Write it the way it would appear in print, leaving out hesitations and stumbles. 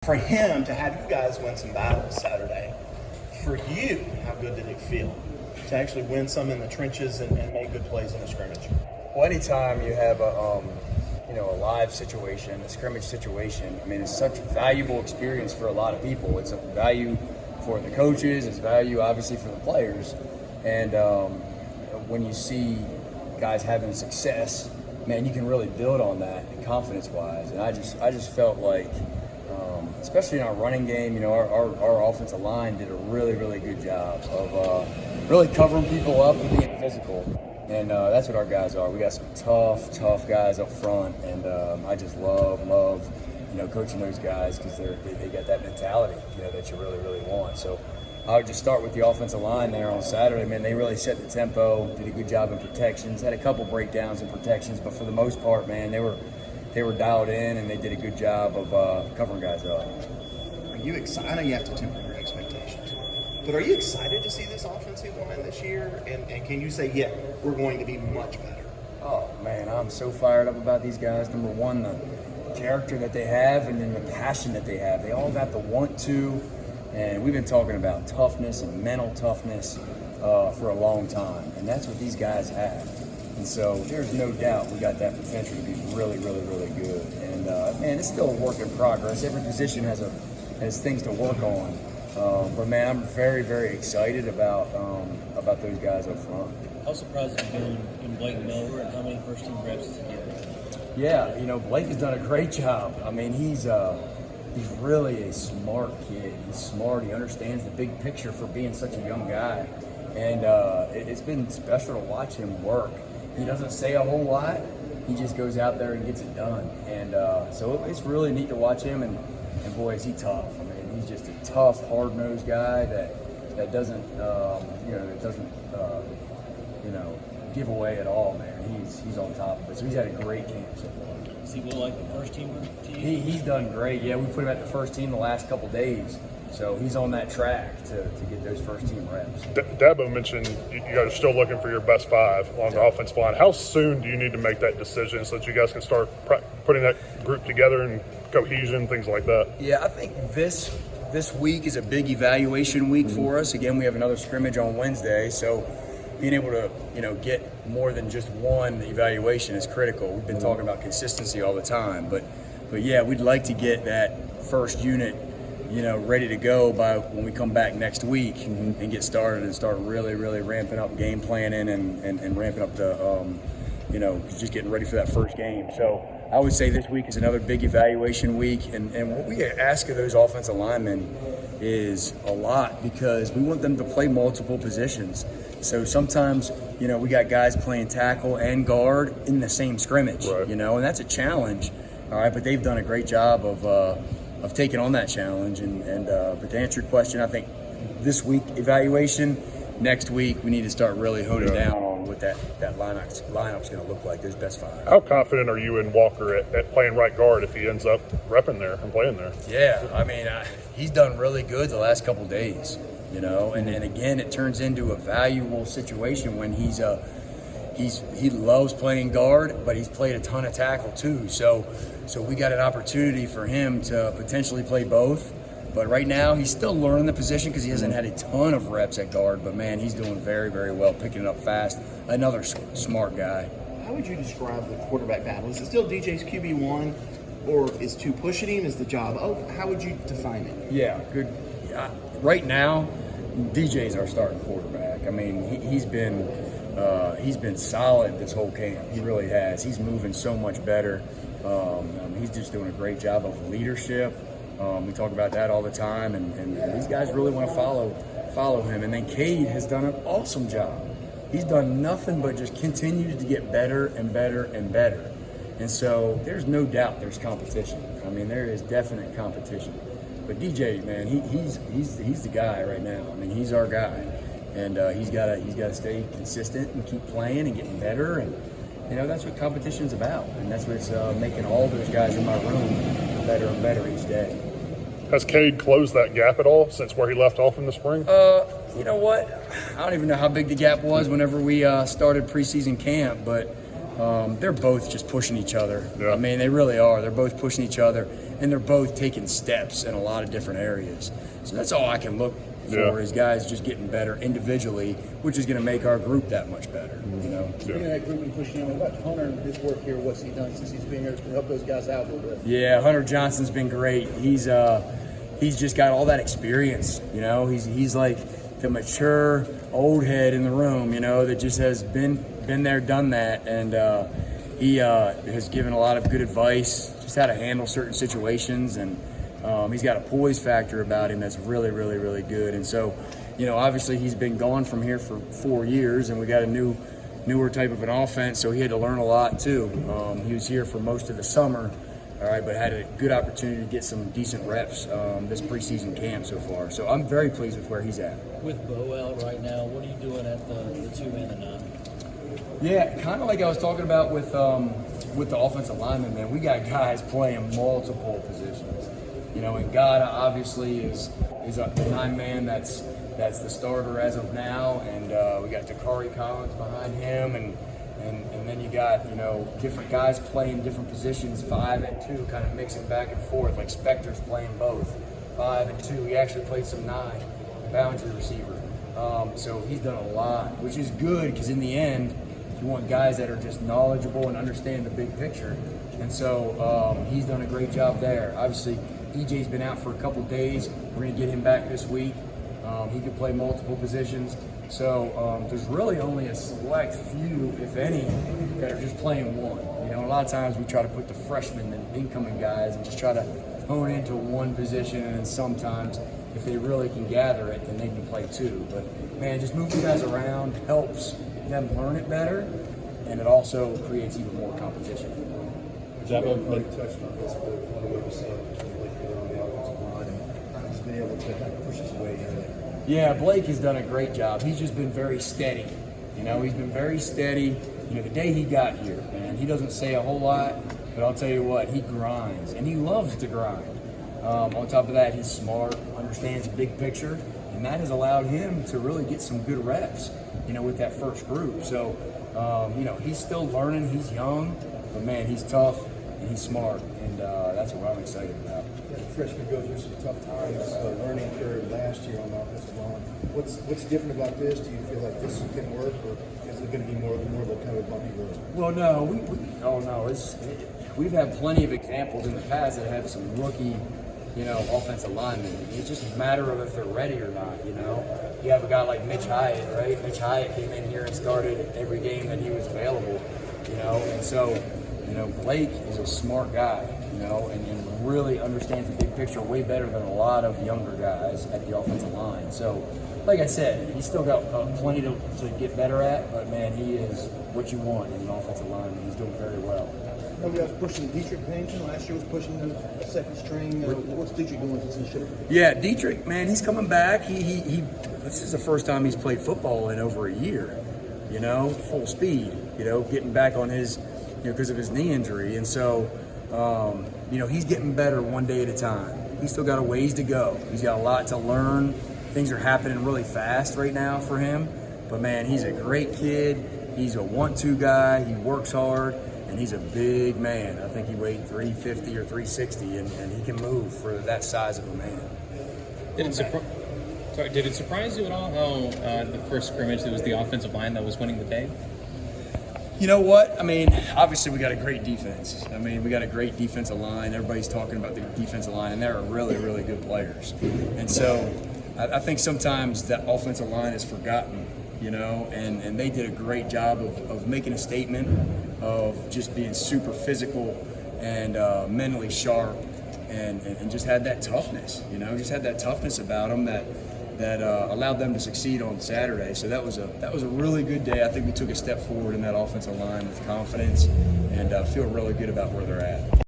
For him to have you guys win some battles Saturday, for you, how good did it feel to actually win some in the trenches and make good plays in the scrimmage? Well, anytime you have a live situation, a scrimmage situation, I mean, it's such a valuable experience for a lot of people. It's a value for the coaches, it's value obviously for the players, and when you see guys having success, man, you can really build on that confidence-wise. And I just felt like, especially in our running game, our offensive line did a really, really good job of really covering people up and being physical. And that's what our guys are. We got some tough guys up front, and I just love coaching those guys because they got that mentality, that you really, really want. So I would just start with the offensive line there on Saturday. Man, they really set the tempo, did a good job in protections, had a couple breakdowns in protections, but for the most part, man, they were dialed in, and they did a good job of covering guys up. Are you excited? I know you have to temper your expectations, but are you excited to see this offensive line this year? And can you say, yeah, we're going to be much better? Oh, man, I'm so fired up about these guys. Number one, the character that they have, and then the passion that they have. They all got the want to, and we've been talking about toughness and mental toughness for a long time, and that's what these guys have. And so there's no doubt we got that potential to be really, really, really good. And man, it's still a work in progress. Every position has things to work on. But man, I'm very, very excited about those guys up front. How surprised have you been in Blake Miller, and how many first-team reps has he given? Yeah, Blake has done a great job. I mean, he's really a smart kid. He's smart. He understands the big picture for being such a young guy. And it's been special to watch him work. He doesn't say a whole lot. He just goes out there and gets it done. And so it's really neat to watch him. And boy, is he tough. I mean, he's just a tough, hard-nosed guy that doesn't give away at all, man. He's on top of it. So he's had a great camp so far. Is he like the first teamer to you? He's done great. Yeah, we put him at the first team the last couple days. So he's on that track to get those first team reps. Dabo mentioned you guys are still looking for your best five along the offensive line. How soon do you need to make that decision so that you guys can start putting that group together and cohesion, things like that? Yeah, I think this week is a big evaluation week for us. Again, we have another scrimmage on Wednesday, so being able to get more than just one evaluation is critical. We've been talking about consistency all the time, but yeah, we'd like to get that first unit ready to go by when we come back next week and get started and start really, really ramping up game planning and ramping up the, just getting ready for that first game. So I would say this week is another big evaluation week. And what we ask of those offensive linemen is a lot because we want them to play multiple positions. So sometimes, we got guys playing tackle and guard in the same scrimmage, right. And that's a challenge. All right, but they've done a great job of taking on that challenge. But to answer your question, I think this week evaluation, next week we need to start really honing down on what that lineup's going to look like, those best five. How confident are you in Walker at playing right guard if he ends up repping there and playing there? Yeah, I mean, he's done really good the last couple of days, and again, it turns into a valuable situation when he loves playing guard, but he's played a ton of tackle too. So we got an opportunity for him to potentially play both. But right now, he's still learning the position because he hasn't had a ton of reps at guard. But, man, he's doing very, very well, picking it up fast. Another smart guy. How would you describe the quarterback battle? Is it still DJ's QB1, or is 2 pushing him? Is the job? How would you define it? Yeah, good. Right now, DJ's our starting quarterback. I mean, he's been solid this whole camp. He really has. He's moving so much better. He's just doing a great job of leadership. We talk about that all the time, and these guys really want to follow him. And then Cade has done an awesome job. He's done nothing but just continues to get better and better and better. And so there's no doubt there's competition. I mean, there is definite competition. But DJ, man, he's the guy right now. I mean, he's our guy, and he's got to stay consistent and keep playing and getting better. And that's what competition's about, and that's what's making all those guys in my room better and better each day. Has Cade closed that gap at all since where he left off in the spring? You know what? I don't even know how big the gap was whenever we started preseason camp, but they're both just pushing each other. Yeah. I mean, they really are. They're both pushing each other. and they're both taking steps in a lot of different areas. So that's all I can look for is guys just getting better individually, which is going to make our group that much better. You know. Speaking of that group and pushing on, what about Hunter and his work here? What's he done since he's been here to help those guys out a little bit? Yeah, Hunter Johnson's been great. He's just got all that experience. You know, he's like the mature old head in the room. You know, that just has been there, done that, and he has given a lot of good advice, just how to handle certain situations, and he's got a poise factor about him that's really, really, really good. And so, you know, obviously he's been gone from here for 4 years, and we got a newer type of an offense, so he had to learn a lot too. He was here for most of the summer, all right, but had a good opportunity to get some decent reps this preseason camp so far. So I'm very pleased with where he's at. With Bo out right now, what are you doing at the 2 and the 9? Yeah, kind of like I was talking about with the offensive lineman, man. We got guys playing multiple positions. You know, and Gada obviously is the 9-man that's the starter as of now, and we got Dakari Collins behind him, and then you got, you know, different guys playing different positions, 5 and 2, kind of mixing back and forth. Like Spector's playing both, 5 and 2. He actually played some 9, boundary receiver. So he's done a lot, which is good because in the end, you want guys that are just knowledgeable and understand the big picture. And so he's done a great job there. Obviously, EJ's been out for a couple days. We're going to get him back this week. He can play multiple positions. So there's really only a select few, if any, that are just playing one. You know, a lot of times we try to put the freshmen and incoming guys and just try to hone into one position, and then sometimes if they really can gather it, then they can play 2. But man, just moving guys around helps them learn it better, and it also creates even more competition. Already touched on this, but one of what we're seeing on the offensive line, and he's been able to kind of push his way in. Yeah, Blake has done a great job. He's just been very steady. You know, he's been very steady. You know, the day he got here, man, he doesn't say a whole lot, but I'll tell you what, he grinds, and he loves to grind. On top of that, he's smart, understands the big picture, and that has allowed him to really get some good reps, you know, with that first group. So, you know, he's still learning. He's young, but man, he's tough and he's smart, and that's what I'm excited about. Yeah, the freshman go through some tough times, learning curve last year on the offensive line. What's different about this? Do you feel like this can work, or is it going to be more of a kind of bumpy road? Well, no, we've had plenty of examples in the past that have some rookie, you know, offensive linemen. It's just a matter of if they're ready or not, you know. You have a guy like Mitch Hyatt, right? Mitch Hyatt came in here and started every game that he was available, you know, and so, you know, Blake is a smart guy, you know, and really understands the big picture way better than a lot of younger guys at the offensive line. So, like I said, he's still got plenty to get better at, but man, he is what you want in an offensive line, and he's doing very well. You guys pushing Dietrich Payton. Last year was pushing the second string. What's Dietrich doing since he should have? Yeah, Dietrich, man, he's coming back. He this is the first time he's played football in over a year, you know, full speed, you know, getting back on his, you know, because of his knee injury. And so, you know, he's getting better one day at a time. He's still got a ways to go. He's got a lot to learn. Things are happening really fast right now for him. But, man, he's a great kid. He's a 1-2 guy. He works hard, and he's a big man. I think he weighed 350 or 360, and he can move for that size of a man. Did it surprise you at all how the first scrimmage, it was the offensive line that was winning the day? You know what? I mean, obviously we got a great defense. I mean, we got a great defensive line. Everybody's talking about the defensive line, and they're really, really good players. And so I think sometimes that offensive line is forgotten, you know, and they did a great job of making a statement, of just being super physical and mentally sharp, and just had that toughness, you know, just had that toughness about them that allowed them to succeed on Saturday. So that was a really good day. I think we took a step forward in that offensive line with confidence, and feel really good about where they're at.